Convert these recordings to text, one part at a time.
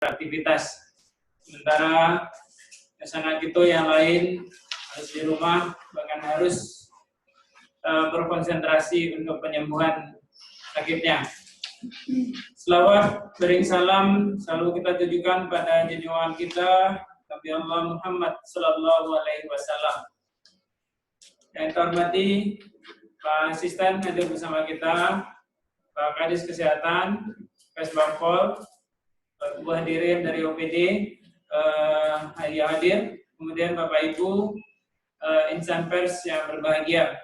beraktivitas. Sementara anak itu yang lain harus di rumah, bahkan harus berkonsentrasi untuk penyembuhan sakitnya. Selawat bering salam selalu kita tujukan pada junjungan kita Nabi Allah Muhammad Sallallahu Alaihi Wasallam. Yang terhormati Pak Asisten hadir bersama kita, Pak Kadis Kesehatan, Kesbangpol, Bu hadirin dari OPD yang hadir, kemudian Bapak Ibu insan pers yang berbahagia.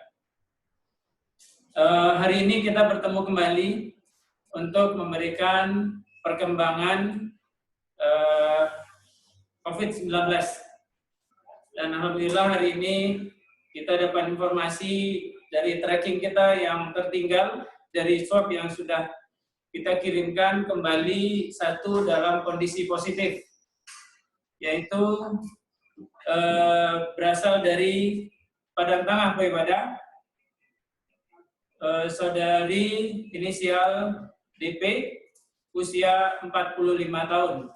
Hari ini kita bertemu kembali untuk memberikan perkembangan COVID-19. Dan alhamdulillah hari ini kita dapat informasi dari tracking kita yang tertinggal dari swab yang sudah kita kirimkan kembali satu dalam kondisi positif, yaitu berasal dari Padang Tengah, Pak Ibadah, saudari inisial DP, usia 45 tahun.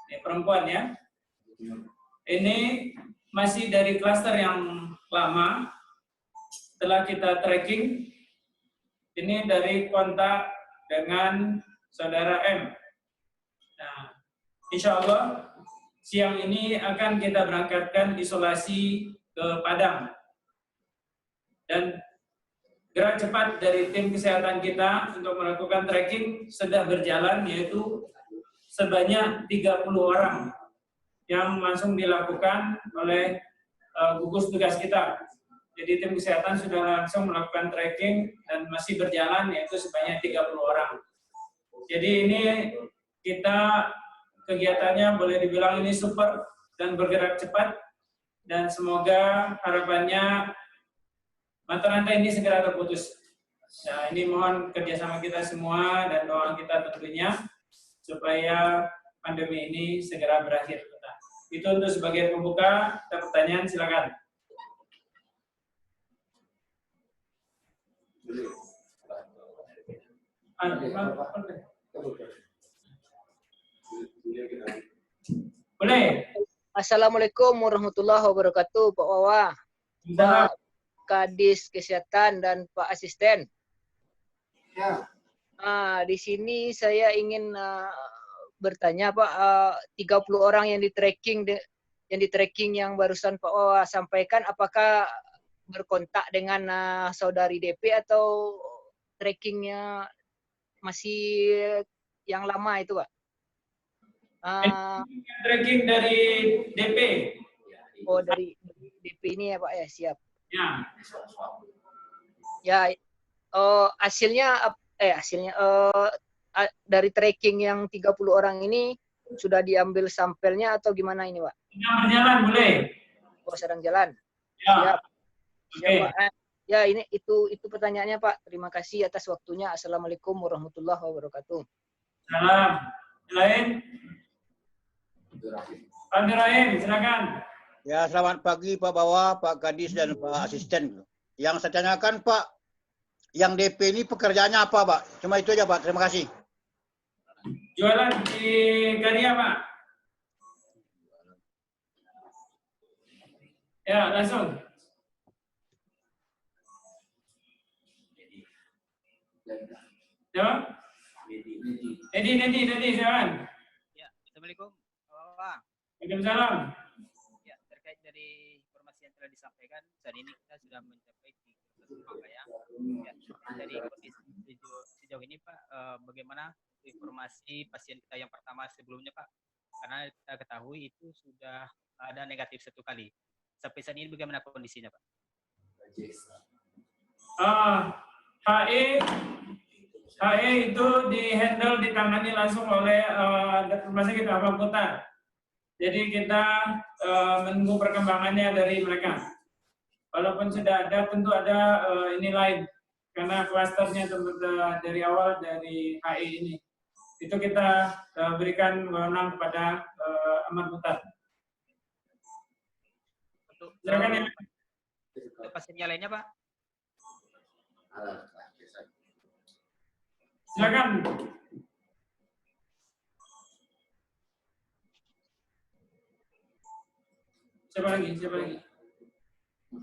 Ini perempuan ya. Ini masih dari klaster yang lama. Setelah kita tracking, ini dari kontak dengan saudara M. Nah, insya Allah siang ini akan kita berangkatkan isolasi ke Padang. Dan gerak cepat dari tim kesehatan kita untuk melakukan tracking sudah berjalan, yaitu sebanyak 30 orang yang langsung dilakukan oleh gugus tugas kita. Jadi tim kesehatan sudah langsung melakukan tracking dan masih berjalan, yaitu sebanyak 30 orang. Jadi ini kita kegiatannya boleh dibilang ini super dan bergerak cepat, dan semoga harapannya mata rantai ini segera terputus. Nah, ini mohon kerjasama kita semua dan doa kita tentunya supaya pandemi ini segera berakhir. Itu untuk sebagai pembuka. Ada pertanyaan, silakan. Boleh. Assalamualaikum warahmatullahi wabarakatuh, Pak Wawa, Pak Kadis Kesehatan dan Pak Asisten. Ya. Di sini saya ingin bertanya, Pak, 30 orang yang di tracking yang barusan Pak Wawa sampaikan, apakah berkontak dengan saudari DP atau trackingnya masih yang lama itu, Pak? Tracking dari DP. Oh, dari DP ini ya, Pak, ya, siap. Ya. Ya, hasilnya dari tracking yang 30 orang ini sudah diambil sampelnya atau gimana ini, Pak? Sedang berjalan, boleh. Oh, sedang jalan. Ya. Siap. Siap, Oke. Pak. Ya, ini itu pertanyaannya, Pak. Terima kasih atas waktunya. Assalamualaikum warahmatullahi wabarakatuh. Salam. Lain? Pak Rahim, silakan. Ya, selamat pagi Pak Bawa, Pak Kadis dan Pak Asisten. Yang saya tanyakan Pak, yang DP ini pekerjaannya apa Pak? Cuma itu aja Pak, terima kasih. Jualan di Garia, Pak. Ya, langsung. Ya. Nedi, silakan. Ya, assalamualaikum. Waalaikumsalam. Ya, terkait dari informasi yang telah disampaikan, saat ini kita sudah mencapai 31 angka ya. Dari kondisi sejauh ini Pak, bagaimana informasi pasien kita yang pertama sebelumnya Pak? Karena kita ketahui itu sudah ada negatif 1 kali. Sampai saat ini bagaimana kondisinya Pak? HE itu dihandle, ditangani langsung oleh rumah sakit Abang Kota. Jadi kita menunggu perkembangannya dari mereka. Walaupun sudah ada, tentu ada ini lain, karena klasternya dari awal dari HE ini. Itu kita berikan wewenang kepada Ahmad Mutar. Silakan ya. Untuk pasiennya lainnya Pak? Silakan. Siapa lagi? Siapa lagi?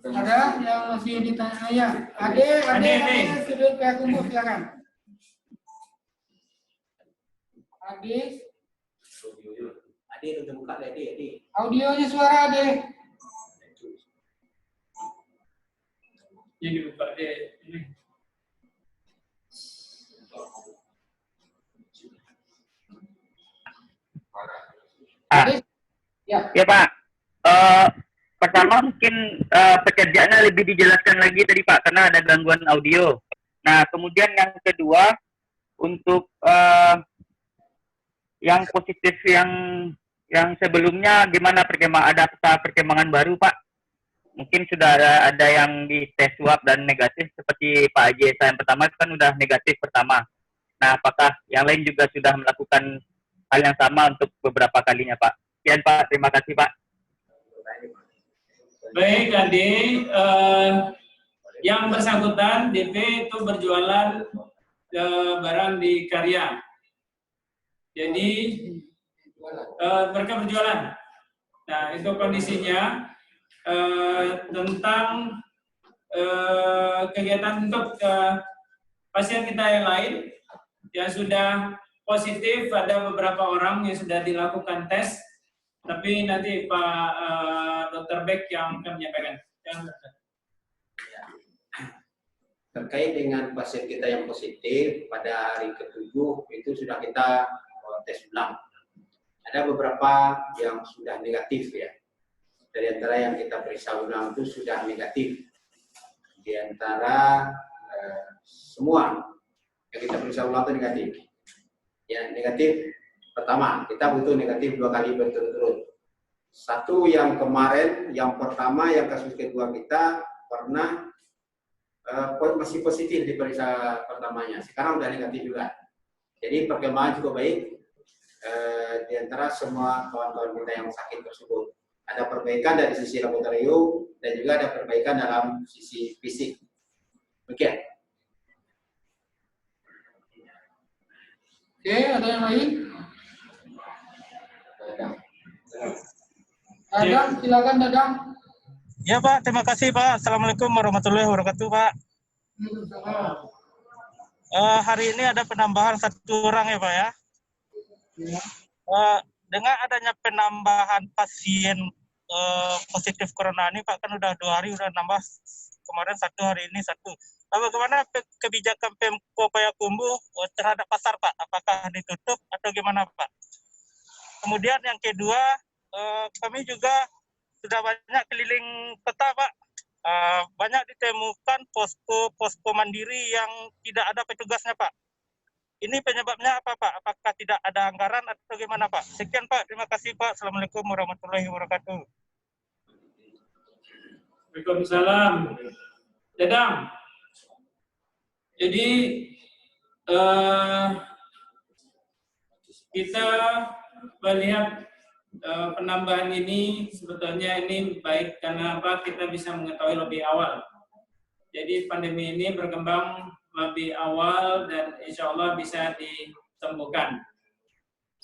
Ada yang masih ditanya ya. Ade sudut Payakumbuh silakan. Ade. Ade udah buka Ade. Audionya suara Ade. Ini buka deh. Ini. Ade. Ya. Ya Pak, pertama mungkin pekerjaannya lebih dijelaskan lagi tadi Pak, karena ada gangguan audio. Nah kemudian yang kedua, untuk yang positif yang sebelumnya gimana perkembangan baru Pak? Mungkin sudah ada yang di tes swab dan negatif seperti Pak Haji Esa yang pertama kan udah negatif pertama. Nah apakah yang lain juga sudah melakukan hal yang sama untuk beberapa kalinya Pak? Sekian Pak, terima kasih Pak. Baik, Ade. Yang bersangkutan DP itu berjualan barang di Karya. Jadi mereka berjualan. Nah itu kondisinya tentang kegiatan untuk pasien kita yang lain yang sudah positif, ada beberapa orang yang sudah dilakukan tes, tapi nanti Pak Dr. Beck yang akan menyampaikan. Terkait dengan pasien kita yang positif pada hari ke-7 itu sudah kita tes ulang. Ada beberapa yang sudah negatif ya. Dari antara yang kita periksa ulang itu sudah negatif. Di antara semua yang kita periksa ulang itu negatif. Ya, negatif pertama, kita butuh negatif 2 kali berturut-turut. Satu yang kemarin, yang pertama, yang kasus kedua kita pernah masih positif di periksa pertamanya. Sekarang udah negatif juga. Jadi perkembangan cukup baik di antara semua kawan-kawan kita yang sakit tersebut. Ada perbaikan dari sisi laboratorium dan juga ada perbaikan dalam sisi fisik. Oke. Oke, ada yang lain? Dadang, silakan Dadang. Ya Pak, terima kasih Pak. Assalamualaikum warahmatullahi wabarakatuh Pak. Hari ini ada penambahan 1 orang ya Pak ya. Dengan adanya penambahan pasien positif corona ini Pak, kan udah 2 hari udah nambah, kemarin 1, hari ini 1. Bagaimana kebijakan Pemko Payakumbuh terhadap pasar Pak? Apakah ditutup atau gimana Pak? Kemudian yang kedua, kami juga sudah banyak keliling kota Pak. Banyak ditemukan posko mandiri yang tidak ada petugasnya Pak. Ini penyebabnya apa Pak? Apakah tidak ada anggaran atau gimana Pak? Sekian Pak, terima kasih Pak. Assalamualaikum warahmatullahi wabarakatuh. Waalaikumsalam. Dadang. Jadi kita melihat penambahan ini sebetulnya ini baik karena apa, kita bisa mengetahui lebih awal. Jadi pandemi ini berkembang lebih awal dan insya Allah bisa disembuhkan.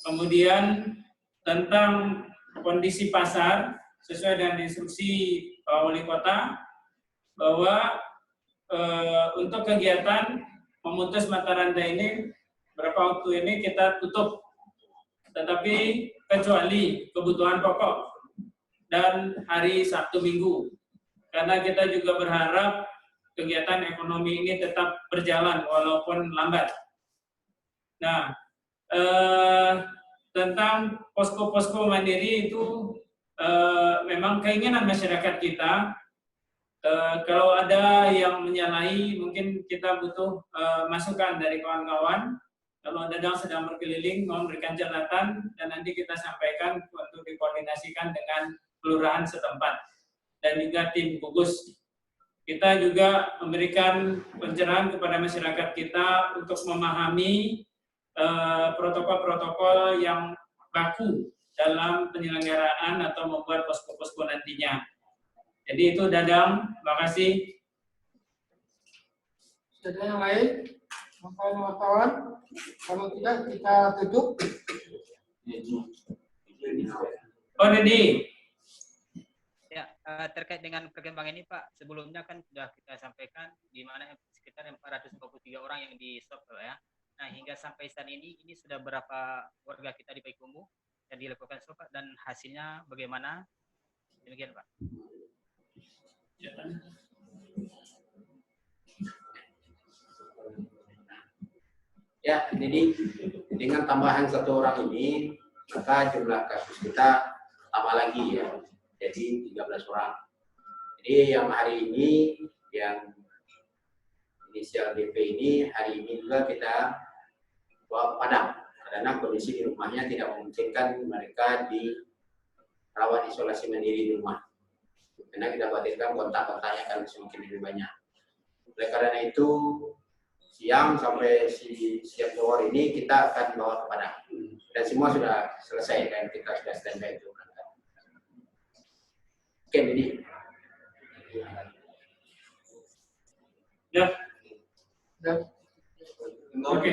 Kemudian tentang kondisi pasar sesuai dengan instruksi Pak Wali Kota bahwa untuk kegiatan memutus mata rantai ini beberapa waktu ini kita tutup, tetapi kecuali kebutuhan pokok dan hari Sabtu Minggu, karena kita juga berharap kegiatan ekonomi ini tetap berjalan walaupun lambat. Nah, tentang posko-posko mandiri itu memang keinginan masyarakat kita. Kalau ada yang menyalahi, mungkin kita butuh masukan dari kawan-kawan. Kalau Dadang sedang berkeliling, mohon berikan catatan dan nanti kita sampaikan untuk dikoordinasikan dengan kelurahan setempat dan juga tim gugus. Kita juga memberikan pencerahan kepada masyarakat kita untuk memahami protokol-protokol yang baku dalam penyelenggaraan atau membuat posko-posko nantinya. Jadi itu Dadang, terima kasih. Ada yang lain? Kawan-kawan, kalau tidak kita tutup. Oh, Dedi. terkait dengan perkembangan ini Pak, sebelumnya kan sudah kita sampaikan di mana sekitar 423 orang yang di swab ya. Nah hingga sampai saat ini sudah berapa warga kita di Payakumbuh yang dilakukan swab Pak, dan hasilnya bagaimana? Demikian Pak. Ya, jadi dengan tambahan 1 orang ini, maka jumlah kasus kita tambah lagi ya, jadi 13 orang. Jadi yang hari ini, yang inisial DP ini, hari ini juga kita bawa Padang, karena kondisi di rumahnya tidak memungkinkan mereka dirawat isolasi mandiri di rumah. Karena kita khawatirkan kontak-kontaknya akan semakin lebih banyak. Oleh karena itu, siang sampai siang sore ini kita akan bawa ke Padang. Dan semua sudah selesai dan kita sudah standby itu. Oke, jadi. Ya. Oke.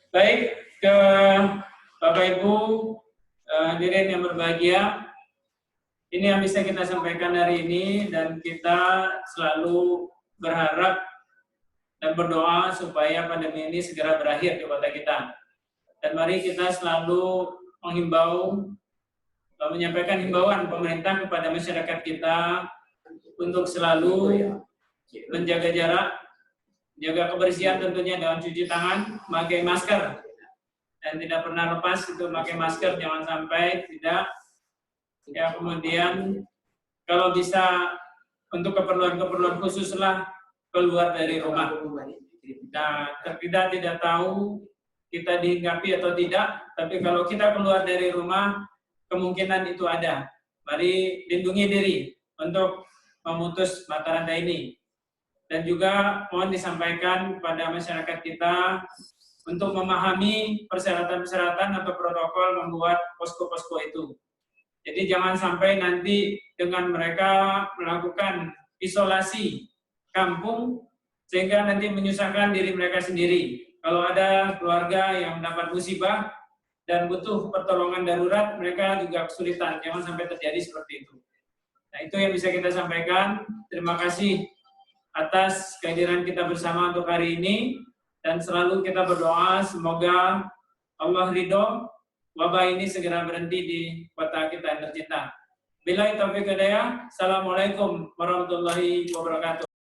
Baik, ke Bapak Ibu hadirin yang berbahagia, ini yang bisa kita sampaikan hari ini, dan kita selalu berharap dan berdoa supaya pandemi ini segera berakhir di kota kita. Dan mari kita selalu menghimbau, menyampaikan himbauan pemerintah kepada masyarakat kita untuk selalu menjaga jarak, jaga kebersihan tentunya dengan cuci tangan, memakai masker, dan tidak pernah lepas itu memakai masker, jangan sampai tidak. Ya, kemudian kalau bisa untuk keperluan-keperluan khususlah keluar dari rumah. Nah, kita tidak tahu kita dihinggapi atau tidak, tapi kalau kita keluar dari rumah, kemungkinan itu ada. Mari lindungi diri untuk memutus mata rantai ini. Dan juga mohon disampaikan kepada masyarakat kita untuk memahami persyaratan-persyaratan atau protokol membuat posko-posko itu. Jadi jangan sampai nanti dengan mereka melakukan isolasi kampung sehingga nanti menyusahkan diri mereka sendiri. Kalau ada keluarga yang mendapat musibah dan butuh pertolongan darurat, mereka juga kesulitan. Jangan sampai terjadi seperti itu. Nah, itu yang bisa kita sampaikan. Terima kasih atas kehadiran kita bersama untuk hari ini, dan selalu kita berdoa semoga Allah ridho wabah ini segera berhenti di kota kita yang tercinta. Billahi taufiq hidayah. Assalamualaikum warahmatullahi wabarakatuh.